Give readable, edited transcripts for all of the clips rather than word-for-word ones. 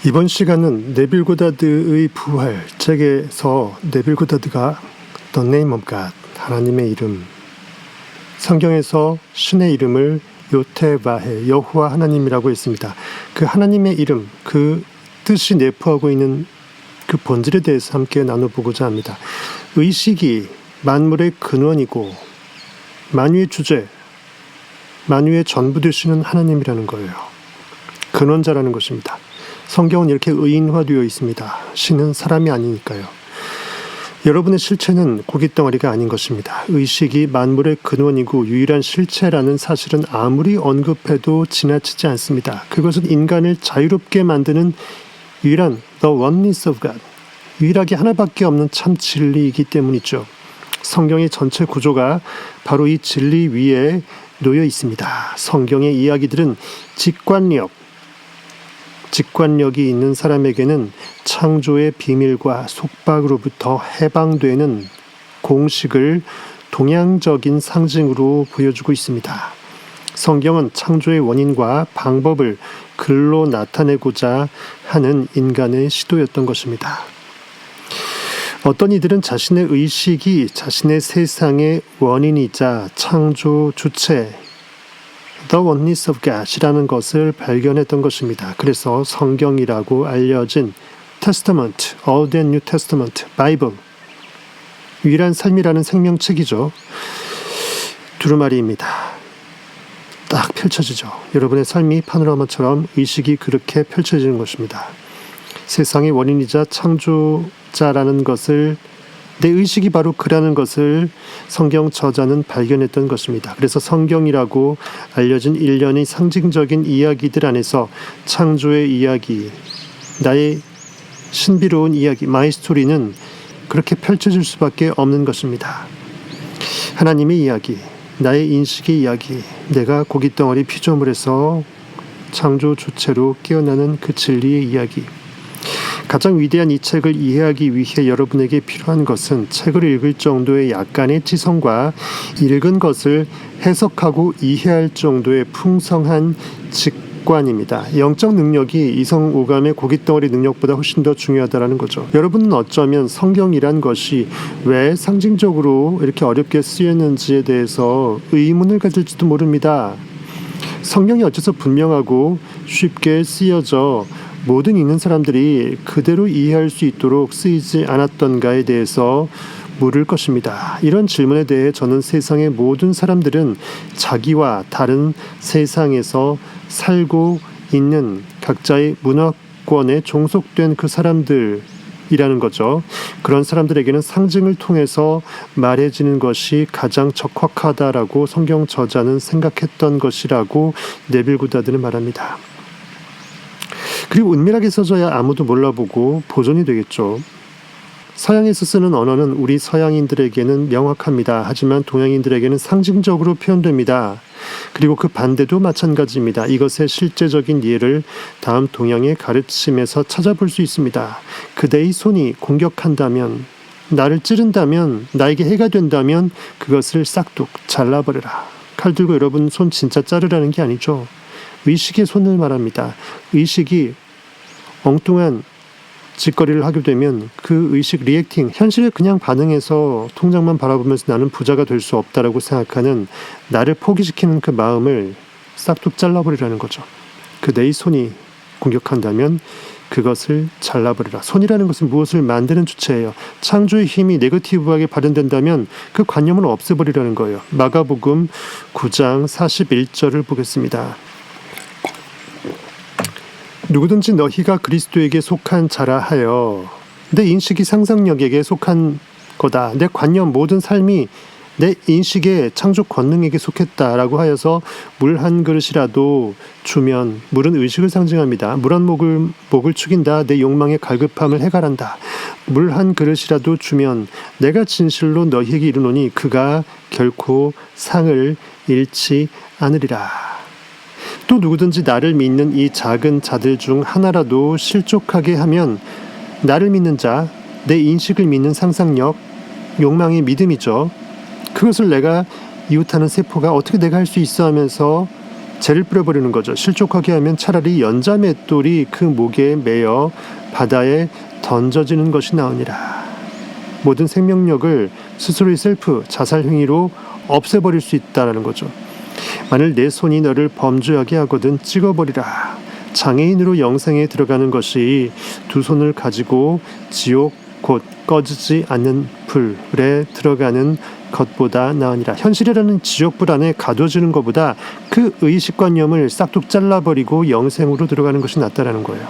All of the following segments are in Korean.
이번 시간은 네빌 고다드의 부활 책에서 네빌 고다드가 The Name of God, 하나님의 이름, 성경에서 신의 이름을 요테바해, 여호와 하나님이라고 했습니다. 그 하나님의 이름, 그 뜻이 내포하고 있는 그 본질에 대해서 함께 나눠보고자 합니다. 의식이 만물의 근원이고 만유의 주제, 만유의 전부 되시는 하나님이라는 거예요. 근원자라는 것입니다. 성경은 이렇게 의인화되어 있습니다. 신은 사람이 아니니까요. 여러분의 실체는 고깃덩어리가 아닌 것입니다. 의식이 만물의 근원이고 유일한 실체라는 사실은 아무리 언급해도 지나치지 않습니다. 그것은 인간을 자유롭게 만드는 유일한 The Oneness of God, 유일하게 하나밖에 없는 참 진리이기 때문이죠. 성경의 전체 구조가 바로 이 진리 위에 놓여 있습니다. 성경의 이야기들은 직관력이 있는 사람에게는 창조의 비밀과 속박으로부터 해방되는 공식을 동양적인 상징으로 보여주고 있습니다. 성경은 창조의 원인과 방법을 글로 나타내고자 하는 인간의 시도였던 것입니다. 어떤 이들은 자신의 의식이 자신의 세상의 원인이자 창조 주체, The Oneness of God이라는 것을 발견했던 것입니다. 그래서 성경이라고 알려진 Testament, Old and New Testament, 바이블, 유일한 삶이라는 생명책이죠. 두루마리입니다. 딱 펼쳐지죠. 여러분의 삶이 파노라마처럼 의식이 그렇게 펼쳐지는 것입니다. 세상의 원인이자 창조자라는 것을, 내 의식이 바로 그라는 것을 성경 저자는 발견했던 것입니다. 그래서 성경이라고 알려진 일련의 상징적인 이야기들 안에서 창조의 이야기, 나의 신비로운 이야기, 마이 스토리는 그렇게 펼쳐질 수밖에 없는 것입니다. 하나님의 이야기, 나의 인식의 이야기, 내가 고깃덩어리 피조물에서 창조 주체로 깨어나는 그 진리의 이야기, 가장 위대한 이 책을 이해하기 위해 여러분에게 필요한 것은 책을 읽을 정도의 약간의 지성과 읽은 것을 해석하고 이해할 정도의 풍성한 직관입니다. 영적 능력이 이성 오감의 고깃덩어리 능력보다 훨씬 더 중요하다는 거죠. 여러분은 어쩌면 성경이란 것이 왜 상징적으로 이렇게 어렵게 쓰였는지에 대해서 의문을 가질지도 모릅니다. 성경이 어째서 분명하고 쉽게 쓰여져 모든 읽는 사람들이 그대로 이해할 수 있도록 쓰이지 않았던가에 대해서 물을 것입니다. 이런 질문에 대해 저는 세상의 모든 사람들은 자기와 다른 세상에서 살고 있는 각자의 문화권에 종속된 그 사람들이라는 거죠. 그런 사람들에게는 상징을 통해서 말해지는 것이 가장 적확하다라고 성경 저자는 생각했던 것이라고 네빌 고다드는 말합니다. 그리고 은밀하게 써져야 아무도 몰라보고 보존이 되겠죠. 서양에서 쓰는 언어는 우리 서양인들에게는 명확합니다. 하지만 동양인들에게는 상징적으로 표현됩니다. 그리고 그 반대도 마찬가지입니다. 이것의 실제적인 예를 다음 동양의 가르침에서 찾아볼 수 있습니다. 그대의 손이 공격한다면, 나를 찌른다면, 나에게 해가 된다면 그것을 싹둑 잘라버려라. 칼 들고 여러분 손 진짜 자르라는 게 아니죠. 의식의 손을 말합니다. 의식이 엉뚱한 짓거리를 하게 되면 그 의식 리액팅, 현실에 그냥 반응해서 통장만 바라보면서 나는 부자가 될 수 없다라고 생각하는 나를 포기시키는 그 마음을 싹둑 잘라버리라는 거죠. 그대의 손이 공격한다면 그것을 잘라버리라. 손이라는 것은 무엇을 만드는 주체예요. 창조의 힘이 네거티브하게 발현된다면 그 관념을 없애버리라는 거예요. 마가복음 9장 41절을 보겠습니다. 누구든지 너희가 그리스도에게 속한 자라 하여, 내 인식이 상상력에게 속한 거다, 내 관념 모든 삶이 내 인식의 창조 권능에게 속했다라고 하여서 물 한 그릇이라도 주면, 물은 의식을 상징합니다. 물 한 목을 축인다, 내 욕망의 갈급함을 해갈한다. 물 한 그릇이라도 주면 내가 진실로 너희에게 이르노니 그가 결코 상을 잃지 않으리라. 또 누구든지 나를 믿는 이 작은 자들 중 하나라도 실족하게 하면, 나를 믿는 자, 내 인식을 믿는 상상력, 욕망의 믿음이죠. 그것을 내가 이웃하는 세포가 어떻게 내가 할 수 있어 하면서 재를 뿌려버리는 거죠. 실족하게 하면 차라리 연자맷돌이 그 목에 매여 바다에 던져지는 것이 나으니라. 모든 생명력을 스스로의 셀프, 자살 행위로 없애버릴 수 있다는 거죠. 만일 내 손이 너를 범죄하게 하거든 찍어버리라. 장애인으로 영생에 들어가는 것이 두 손을 가지고 지옥 곧 꺼지지 않는 불에 들어가는 것보다 나으니라. 현실이라는 지옥불 안에 가둬지는 것보다 그 의식관념을 싹둑 잘라버리고 영생으로 들어가는 것이 낫다라는 거예요.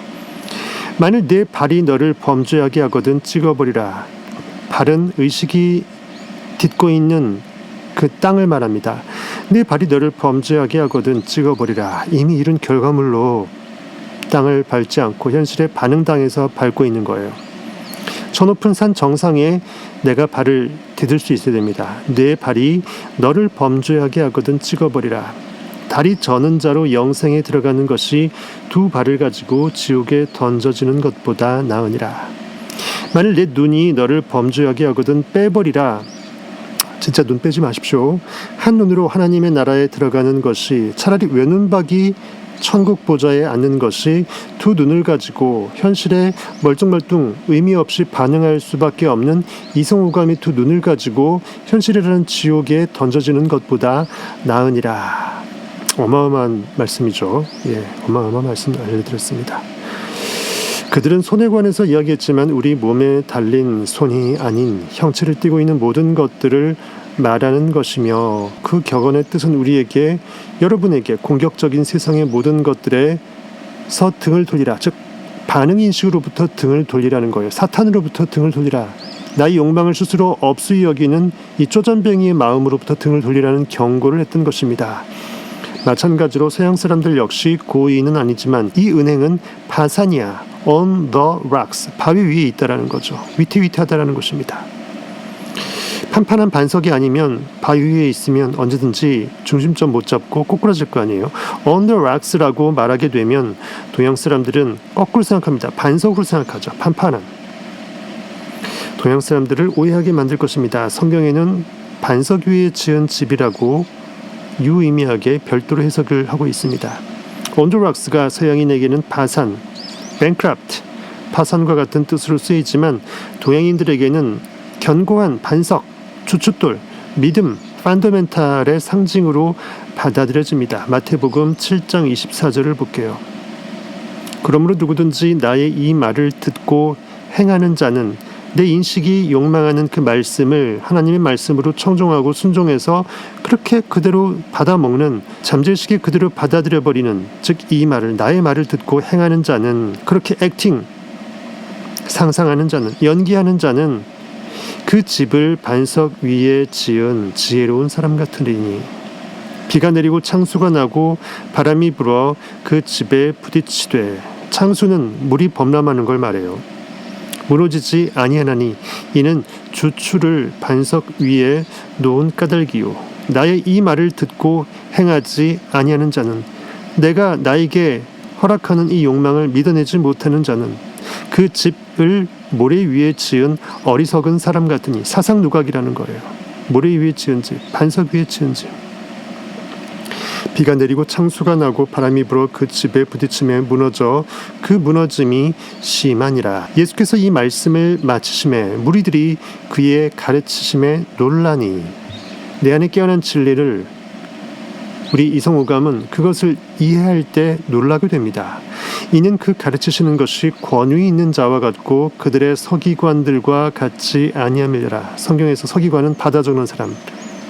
만일 내 발이 너를 범죄하게 하거든 찍어버리라. 발은 의식이 딛고 있는 그 땅을 말합니다. 내 발이 너를 범죄하게 하거든 찍어버리라. 이미 이룬 결과물로 땅을 밟지 않고 현실에 반응당해서 밟고 있는 거예요. 저 높은 산 정상에 내가 발을 디딜 수 있어야 됩니다. 내 발이 너를 범죄하게 하거든 찍어버리라. 다리 저는 자로 영생에 들어가는 것이 두 발을 가지고 지옥에 던져지는 것보다 나으니라. 만일 내 눈이 너를 범죄하게 하거든 빼버리라. 진짜 눈 빼지 마십시오. 한 눈으로 하나님의 나라에 들어가는 것이 차라리 외눈박이 천국 보좌에 앉는 것이 두 눈을 가지고 현실에 멀뚱멀뚱 의미 없이 반응할 수밖에 없는 이성우감이 두 눈을 가지고 현실이라는 지옥에 던져지는 것보다 나으니라. 어마어마한 말씀이죠. 어마어마한 말씀 알려드렸습니다. 그들은 손에 관해서 이야기했지만 우리 몸에 달린 손이 아닌 형체를 띠고 있는 모든 것들을 말하는 것이며 그 격언의 뜻은 우리에게 여러분에게 공격적인 세상의 모든 것들에서 등을 돌리라. 즉 반응인식으로부터 등을 돌리라는 거예요. 사탄으로부터 등을 돌리라. 나의 욕망을 스스로 없이 여기는 이 쪼잔뱅이의 마음으로부터 등을 돌리라는 경고를 했던 것입니다. 마찬가지로 서양 사람들 역시 고의는 아니지만 이 은행은 파산이야. on the rocks. 바위 위에 있다라는 거죠. 위태위태하다라는 것입니다. 판판한 반석이 아니면 바위 위에 있으면 언제든지 중심점 못 잡고 꼬꾸라질 거 아니에요. on the rocks라고 말하게 되면 동양 사람들은 거꾸로 생각합니다. 반석으로 생각하죠. 판판한. 동양 사람들을 오해하게 만들 것입니다. 성경에는 반석 위에 지은 집이라고 유의미하게 별도로 해석을 하고 있습니다. on the rocks가 서양인에게는 파산, bankrupt, 파산과 같은 뜻으로 쓰이지만 동양인들에게는 견고한 반석, 주춧돌, 믿음, 펀더멘탈의 상징으로 받아들여집니다. 마태복음 7장 24절을 볼게요. 그러므로 누구든지 나의 이 말을 듣고 행하는 자는 내 인식이 욕망하는 그 말씀을 하나님의 말씀으로 청종하고 순종해서 그렇게 그대로 받아먹는 잠재의식이 그대로 받아들여버리는 즉 이 말을 나의 말을 듣고 행하는 자는 그렇게 액팅 상상하는 자는 연기하는 자는 그 집을 반석 위에 지은 지혜로운 사람 같으리니 비가 내리고 창수가 나고 바람이 불어 그 집에 부딪히되 창수는 물이 범람하는 걸 말해요. 무너지지 아니하나니 이는 주추를 반석 위에 놓은 까닭이요 나의 이 말을 듣고 행하지 아니하는 자는 내가 나에게 허락하는 이 욕망을 믿어내지 못하는 자는 그 집을 모래 위에 지은 어리석은 사람 같으니 사상 누각이라는 거예요. 모래 위에 지은 집, 반석 위에 지은 집. 비가 내리고 창수가 나고 바람이 불어 그 집에 부딪힘에 무너져 그 무너짐이 심하니라. 예수께서 이 말씀을 마치심에 무리들이 그의 가르치심에 놀라니 내 안에 깨어난 진리를 우리 이성우감은 그것을 이해할 때 놀라게 됩니다. 이는 그 가르치시는 것이 권위 있는 자와 같고 그들의 서기관들과 같지 아니함이라. 성경에서 서기관은 받아 적는 사람.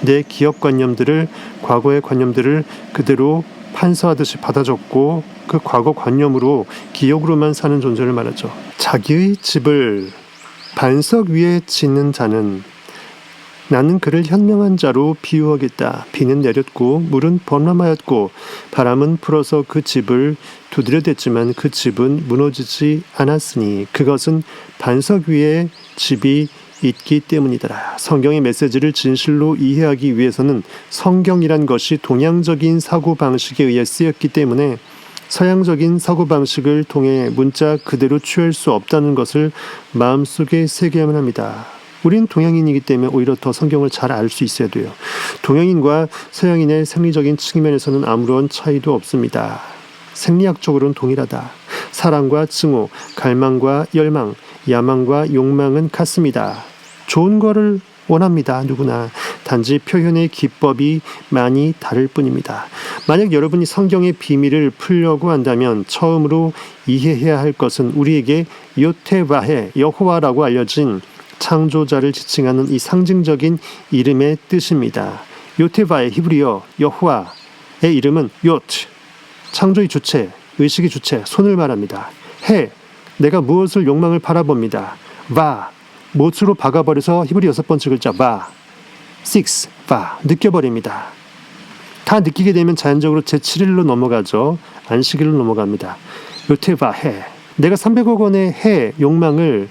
내 기업관념들을 과거의 관념들을 그대로 판서하듯이 받아 적고 그 과거 관념으로 기억으로만 사는 존재를 말하죠. 자기의 집을 반석 위에 짓는 자는 나는 그를 현명한 자로 비유하겠다. 비는 내렸고 물은 범람하였고 바람은 불어서 그 집을 두드려댔지만 그 집은 무너지지 않았으니 그것은 반석 위에 집이 있기 때문이더라. 성경의 메시지를 진실로 이해하기 위해서는 성경이란 것이 동양적인 사고방식에 의해 쓰였기 때문에 서양적인 사고방식을 통해 문자 그대로 취할 수 없다는 것을 마음속에 새겨야만 합니다. 우린 동양인이기 때문에 오히려 더 성경을 잘 알 수 있어야 돼요. 동양인과 서양인의 생리적인 측면에서는 아무런 차이도 없습니다. 생리학적으로는 동일하다. 사랑과 증오, 갈망과 열망, 야망과 욕망은 같습니다. 좋은 거를 원합니다. 누구나. 단지 표현의 기법이 많이 다를 뿐입니다. 만약 여러분이 성경의 비밀을 풀려고 한다면 처음으로 이해해야 할 것은 우리에게 요테바해, 여호와라고 알려진 창조자를 지칭하는 이 상징적인 이름의 뜻입니다. 요테바해, 히브리어 여호와의 이름은 요트, 창조의 주체, 의식의 주체, 손을 말합니다. 해, 내가 무엇을 욕망을 바라봅니다. 바, 못으로 박아버려서 히브리 6번째 글자 바, 6, 바, 느껴버립니다. 다 느끼게 되면 자연적으로 제7일로 넘어가죠. 안식일로 넘어갑니다. 요테바 해, 내가 300억 원의 해 욕망을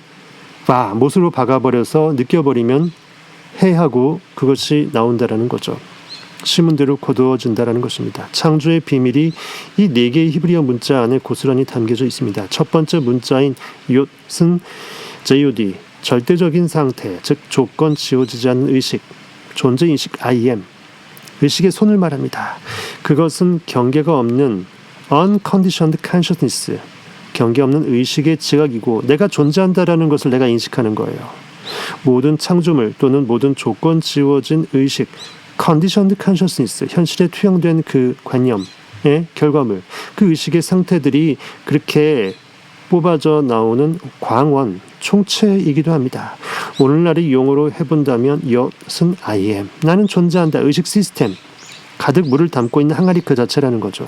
바, 못으로 박아버려서 느껴버리면 해하고 그것이 나온다라는 거죠. 시문대로 거두어진다라는 것입니다. 창조의 비밀이 이 4개의 히브리어 문자 안에 고스란히 담겨져 있습니다. 첫 번째 문자인 얏은 JOD, 절대적인 상태, 즉 조건 지워지지 않는 의식, 존재인식 I am, 의식의 손을 말합니다. 그것은 경계가 없는 unconditioned consciousness, 경계 없는 의식의 지각이고 내가 존재한다라는 것을 내가 인식하는 거예요. 모든 창조물 또는 모든 조건 지워진 의식, conditioned consciousness, 현실에 투영된 그 관념의 결과물, 그 의식의 상태들이 그렇게 뽑아져 나오는 광원, 총체이기도 합니다. 오늘날의 용어로 해본다면 얏은 I am, 나는 존재한다, 의식 시스템, 가득 물을 담고 있는 항아리 그 자체라는 거죠.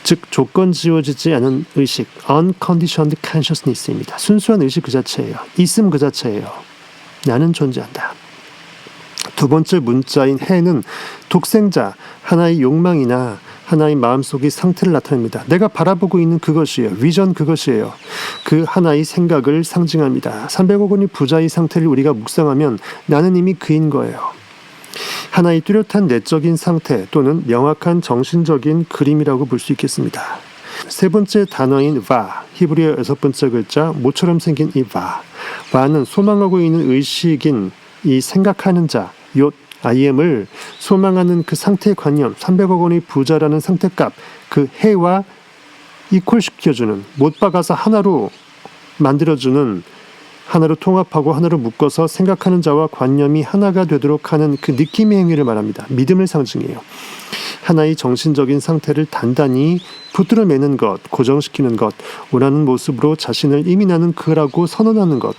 즉 조건 지워지지 않은 의식, unconditioned consciousness입니다. 순수한 의식 그 자체예요. 있음 그 자체예요. 나는 존재한다. 두 번째 문자인 해는 독생자, 하나의 욕망이나 하나의 마음속의 상태를 나타냅니다. 내가 바라보고 있는 그것이에요. 비전 그것이에요. 그 하나의 생각을 상징합니다. 300억 원의 부자의 상태를 우리가 묵상하면 나는 이미 그인 거예요. 하나의 뚜렷한 내적인 상태 또는 명확한 정신적인 그림이라고 볼 수 있겠습니다. 세 번째 단어인 바, 히브리어 6번째 글자 모처럼 생긴 이 바, 바는 소망하고 있는 의식인 이 생각하는 자, 얏, I am을 소망하는 그 상태의 관념, 300억 원의 부자라는 상태값, 그 해와 이퀄시켜주는, 못 박아서 하나로 만들어주는, 하나로 통합하고 하나로 묶어서 생각하는 자와 관념이 하나가 되도록 하는 그 느낌의 행위를 말합니다. 믿음을 상징해요. 하나의 정신적인 상태를 단단히 붙들어 매는 것, 고정시키는 것, 원하는 모습으로 자신을 이민하는 그라고 선언하는 것,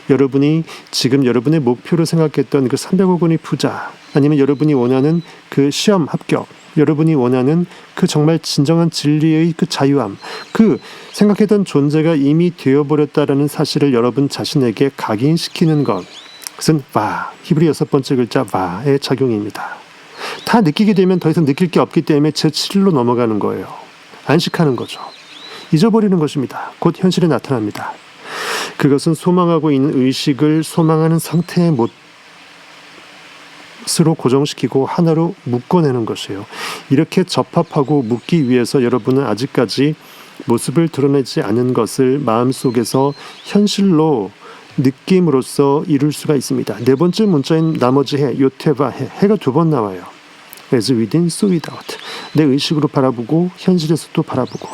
여러분이 지금 여러분의 목표로 생각했던 그 300억 원의 부자, 아니면 여러분이 원하는 그 시험 합격, 여러분이 원하는 그 정말 진정한 진리의 그 자유함, 그 생각했던 존재가 이미 되어버렸다라는 사실을 여러분 자신에게 각인시키는 것은 바, 히브리 6번째 글자 바의 작용입니다. 다 느끼게 되면 더 이상 느낄 게 없기 때문에 제7일로 넘어가는 거예요. 안식하는 거죠. 잊어버리는 것입니다. 곧 현실에 나타납니다. 그것은 소망하고 있는 의식을 소망하는 상태의 못으로 고정시키고 하나로 묶어내는 것이에요. 이렇게 접합하고 묶기 위해서 여러분은 아직까지 모습을 드러내지 않은 것을 마음속에서 현실로 느낌으로써 이룰 수가 있습니다. 네 번째 문자인 나머지 해, 요테바 해, 해가 2번 나와요. as within, so without. 내 의식으로 바라보고 현실에서도 바라보고,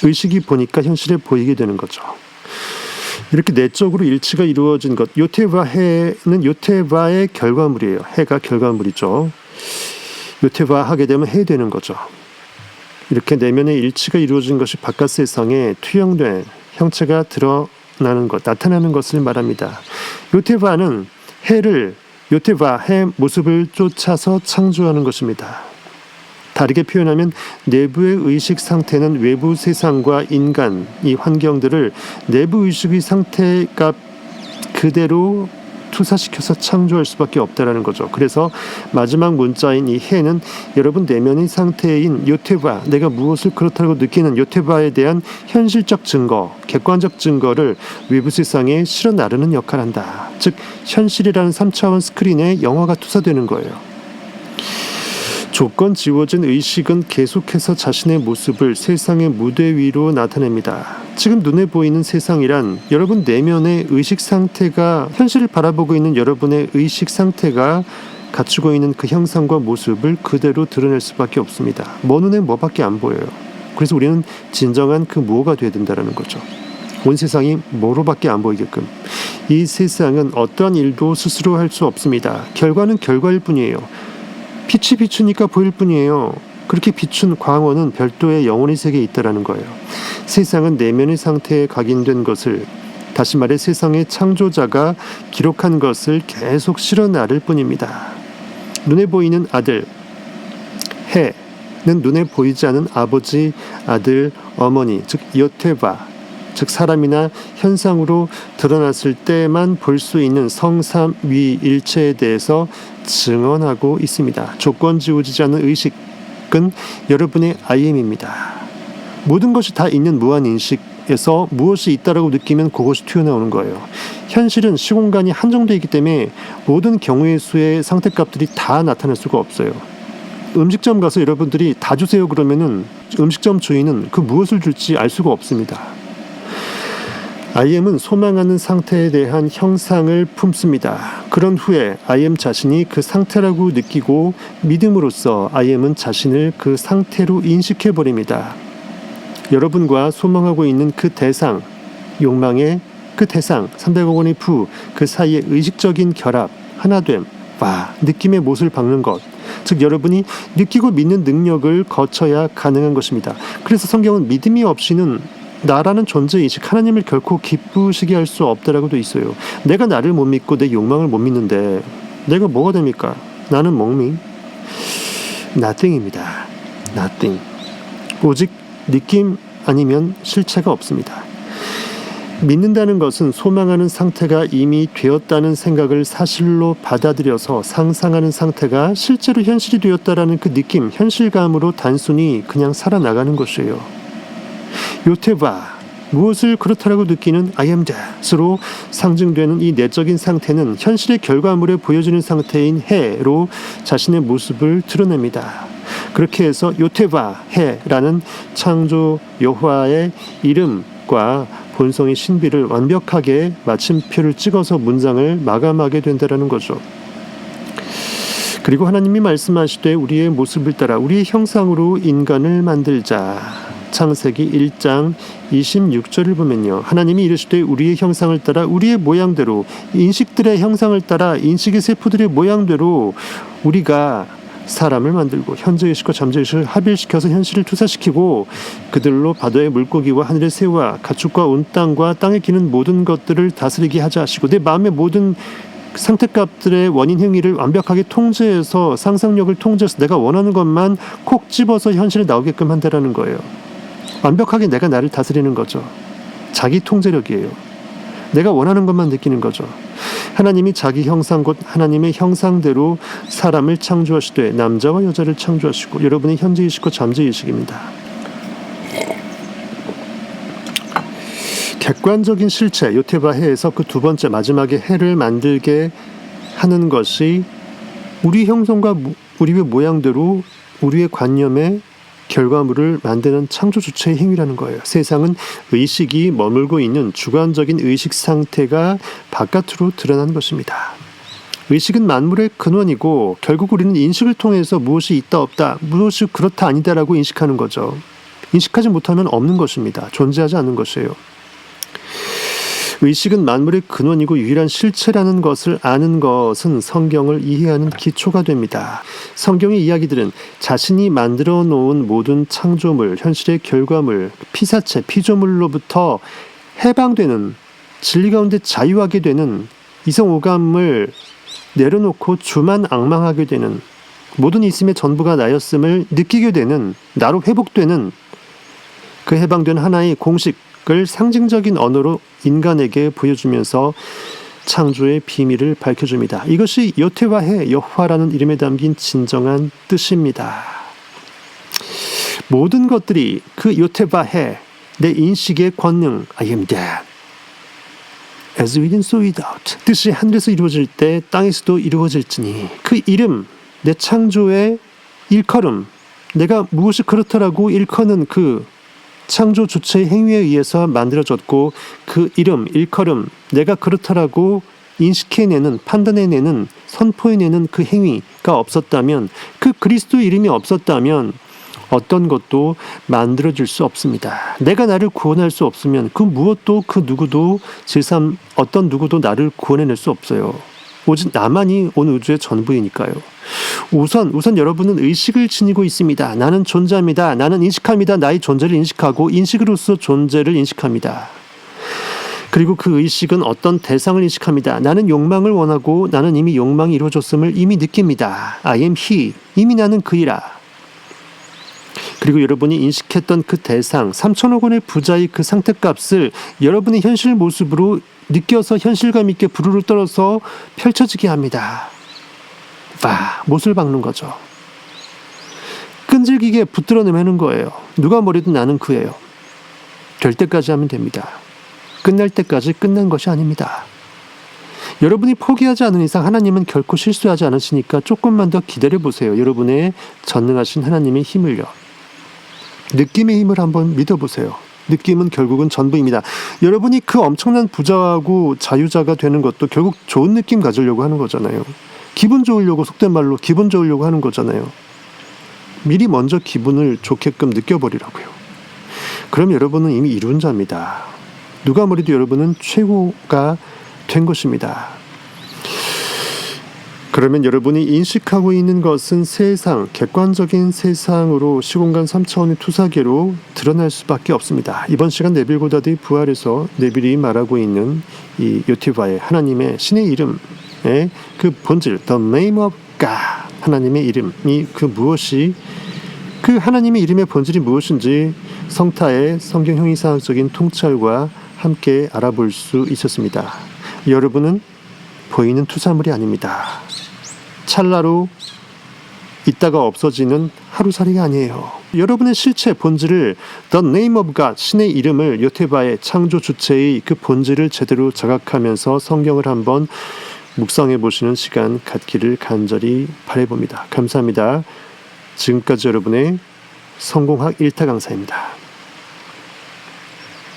의식이 보니까 현실에 보이게 되는 거죠. 이렇게 내적으로 일치가 이루어진 것, 요테바 해는 요테바의 결과물이에요. 해가 결과물이죠. 요테바 하게 되면 해 되는 거죠. 이렇게 내면의 일치가 이루어진 것이 바깥 세상에 투영된 형체가 드러나는 것, 나타나는 것을 말합니다. 요테바는 해를, 요테바, 해 모습을 쫓아서 창조하는 것입니다. 다르게 표현하면 내부의 의식 상태는 외부 세상과 인간, 이 환경들을 내부 의식의 상태가 그대로 투사시켜서 창조할 수밖에 없다라는 거죠. 그래서 마지막 문자인 이 해는 여러분 내면의 상태인 요테바, 내가 무엇을 그렇다고 느끼는 요테바에 대한 현실적 증거, 객관적 증거를 외부 세상에 실어 나르는 역할을 한다. 즉 현실이라는 3차원 스크린에 영화가 투사되는 거예요. 조건 지워진 의식은 계속해서 자신의 모습을 세상의 무대 위로 나타냅니다. 지금 눈에 보이는 세상이란 여러분 내면의 의식 상태가, 현실을 바라보고 있는 여러분의 의식 상태가 갖추고 있는 그 형상과 모습을 그대로 드러낼 수밖에 없습니다. 먼 눈에 뭐밖에 안 보여요. 그래서 우리는 진정한 그 무엇가 되어야 된다는 거죠. 온 세상이 뭐로밖에 안 보이게끔. 이 세상은 어떠한 일도 스스로 할 수 없습니다. 결과는 결과일 뿐이에요. 빛이 비추니까 보일 뿐이에요. 그렇게 비춘 광원은 별도의 영혼의 세계에 있다라는 거예요. 세상은 내면의 상태에 각인된 것을, 다시 말해 세상의 창조자가 기록한 것을 계속 실어 나를 뿐입니다. 눈에 보이는 아들, 해는 눈에 보이지 않은 아버지, 아들, 어머니, 즉 요테바, 즉 사람이나 현상으로 드러났을 때만 볼 수 있는 성삼위일체에 대해서 증언하고 있습니다. 조건 지워지지 않는 의식은 여러분의 IM입니다. 모든 것이 다 있는 무한인식에서 무엇이 있다라고 느끼면 그것이 튀어나오는 거예요. 현실은 시공간이 한정되어 있기 때문에 모든 경우의 수의 상태값들이 다 나타날 수가 없어요. 음식점 가서 여러분들이 다 주세요 그러면은 음식점 주인은 그 무엇을 줄지 알 수가 없습니다. IM은 소망하는 상태에 대한 형상을 품습니다. 그런 후에 IM 자신이 그 상태라고 느끼고 믿음으로써 IM은 자신을 그 상태로 인식해버립니다. 여러분과 소망하고 있는 그 대상, 욕망의 그 대상, 300억 원의 부, 그 사이의 의식적인 결합, 하나됨, 느낌의 못을 박는 것, 즉 여러분이 느끼고 믿는 능력을 거쳐야 가능한 것입니다. 그래서 성경은 믿음이 없이는 나라는 존재의식, 하나님을 결코 기쁘시게 할 수 없다라고 돼 있어요. 내가 나를 못 믿고 내 욕망을 못 믿는데 내가 뭐가 됩니까? 나는 멍미? Nothing입니다. Nothing. 오직 느낌 아니면 실체가 없습니다. 믿는다는 것은 소망하는 상태가 이미 되었다는 생각을 사실로 받아들여서 상상하는 상태가 실제로 현실이 되었다라는 그 느낌, 현실감으로 단순히 그냥 살아나가는 것이에요. 요테바, 무엇을 그렇다라고 느끼는 I am that으로 상징되는 이 내적인 상태는 현실의 결과물에 보여지는 상태인 해로 자신의 모습을 드러냅니다. 그렇게 해서 요테바, 해라는 창조 여호와의 이름과 본성의 신비를 완벽하게 마침표를 찍어서 문장을 마감하게 된다는 거죠. 그리고 하나님이 말씀하시되 우리의 모습을 따라 우리의 형상으로 인간을 만들자. 창세기 1장 26절을 보면요. 하나님이 이르시되 우리의 형상을 따라 우리의 모양대로, 인식들의 형상을 따라 인식의 세포들의 모양대로 우리가 사람을 만들고 현재의식과 잠재의식을 합일시켜서 현실을 투사시키고 그들로 바다의 물고기와 하늘의 새와 가축과 온 땅과 땅에 기는 모든 것들을 다스리게 하자 하시고 내 마음의 모든 상태값들의 원인 행위를 완벽하게 통제해서 상상력을 통제해서 내가 원하는 것만 콕 집어서 현실에 나오게끔 한다라는 거예요. 완벽하게 내가 나를 다스리는 거죠. 자기 통제력이에요. 내가 원하는 것만 느끼는 거죠. 하나님이 자기 형상 곧 하나님의 형상대로 사람을 창조하시되 남자와 여자를 창조하시고 여러분의 현재의식과 잠재의식입니다. 객관적인 실체 요테바해에서 그 두 번째 마지막에 해를 만들게 하는 것이 우리 형성과 우리의 모양대로 우리의 관념의 결과물을 만드는 창조 주체의 행위라는 거예요. 세상은 의식이 머물고 있는 주관적인 의식 상태가 바깥으로 드러난 것입니다. 의식은 만물의 근원이고 결국 우리는 인식을 통해서 무엇이 있다 없다, 무엇이 그렇다 아니다라고 인식하는 거죠. 인식하지 못하면 없는 것입니다. 존재하지 않는 것이에요. 의식은 만물의 근원이고 유일한 실체라는 것을 아는 것은 성경을 이해하는 기초가 됩니다. 성경의 이야기들은 자신이 만들어 놓은 모든 창조물, 현실의 결과물, 피사체, 피조물로부터 해방되는, 진리 가운데 자유하게 되는 이성오감을 내려놓고 주만 앙망하게 되는, 모든 있음의 전부가 나였음을 느끼게 되는, 나로 회복되는 그 해방된 하나의 공식을 상징적인 언어로 인간에게 보여주면서 창조의 비밀을 밝혀줍니다. 이것이 요테와해, 여호와라는 이름에 담긴 진정한 뜻입니다. 모든 것들이 그 요테와해, 내 인식의 권능, I am that, as within so without, 뜻이 하늘에서 이루어질 때 땅에서도 이루어질지니 그 이름, 내 창조의 일컬음, 내가 무엇이 그렇다라고 일컫는 그 창조 주체의 행위에 의해서 만들어졌고 그 이름, 일컬음, 내가 그렇다라고 인식해내는, 판단해내는, 선포해내는 그 행위가 없었다면, 그 그리스도 이름이 없었다면 어떤 것도 만들어질 수 없습니다. 내가 나를 구원할 수 없으면 그 무엇도 그 누구도 제3 어떤 누구도 나를 구원해낼 수 없어요. 오직 나만이 온 우주의 전부이니까요. 우선 여러분은 의식을 지니고 있습니다. 나는 존재합니다. 나는 인식합니다. 나의 존재를 인식하고 인식으로서 존재를 인식합니다. 그리고 그 의식은 어떤 대상을 인식합니다. 나는 욕망을 원하고 나는 이미 욕망이 이루어졌음을 이미 느낍니다. I am he. 이미 나는 그이라. 그리고 여러분이 인식했던 그 대상, 3천억 원의 부자의 그 상태값을 여러분의 현실 모습으로 느껴서 현실감 있게 부르르 떨어서 펼쳐지게 합니다. 못을 박는 거죠. 끈질기게 붙들어내는 거예요. 누가 뭐래도 나는 그예요. 될 때까지 하면 됩니다. 끝날 때까지 끝난 것이 아닙니다. 여러분이 포기하지 않은 이상 하나님은 결코 실수하지 않으시니까 조금만 더 기다려보세요. 여러분의 전능하신 하나님의 힘을요. 느낌의 힘을 한번 믿어보세요. 느낌은 결국은 전부입니다. 여러분이 그 엄청난 부자하고 자유자가 되는 것도 결국 좋은 느낌 가지려고 하는 거잖아요. 기분 좋으려고, 속된 말로 기분 좋으려고 하는 거잖아요. 미리 먼저 기분을 좋게끔 느껴버리라고요. 그럼 여러분은 이미 이룬 자입니다. 누가 뭐래도 여러분은 최고가 된 것입니다. 그러면 여러분이 인식하고 있는 것은 세상, 객관적인 세상으로 시공간 3차원의 투사계로 드러날 수밖에 없습니다. 이번 시간 네빌 고다드의 부활에서 네빌이 말하고 있는 이 요티바의 하나님의 신의 이름의 그 본질, The name of God, 하나님의 이름이 그 무엇이, 그 하나님의 이름의 본질이 무엇인지 성타의 성경 형이상학적인 통찰과 함께 알아볼 수 있었습니다. 여러분은 보이는 투사물이 아닙니다. 찰나로 있다가 없어지는 하루살이가 아니에요. 여러분의 실체 본질을 The name of God, 신의 이름을 요테바의 창조 주체의 그 본질을 제대로 자각하면서 성경을 한번 묵상해 보시는 시간 갖기를 간절히 바라봅니다. 감사합니다. 지금까지 여러분의 성공학 1타 강사입니다.